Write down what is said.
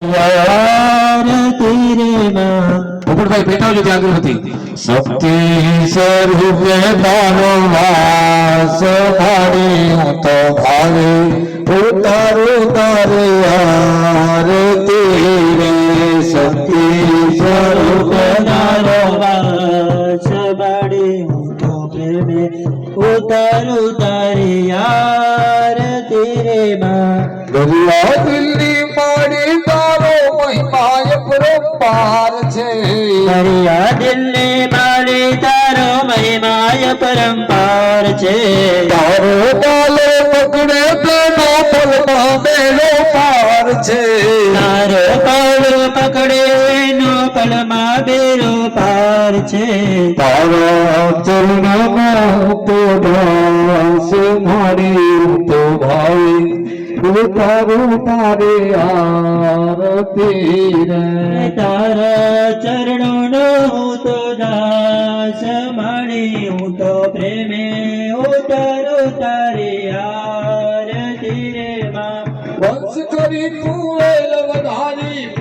આરતી રે માં પોપટભાઈ બેઠાવજો ત્યાં આગળ હતી શક્તિ સ્વરૂપે તારો વાસ ભાડી હું તો ભાવે ઉતારું તારે આરતી રે શક્તિ સ્વરૂપે તારો વાસ ભાડી હું તો પ્રેમે ઉતારું તારી આરતી રે માં દરિયા દિલ્હી માડી તારો મહિમાય પરંપાર છે દરિયા દિલ્હી માડી તારો મહિમાય પરંપાર છે તારો તાલો પકડે તેનો પલમાં મેલો પાર છે તારો તાલો પકડે એનો પલમાં બેરો પાર છે તારો ચરણમાં તો દાસ માડી તો ભાઈ ઉતારું તારે આરતી રે તારા ચરણોનો હું તો દાસ માણી હું તો પ્રેમે ઉતારું તારે આરતી રે માં વંશ કરી તું વધારી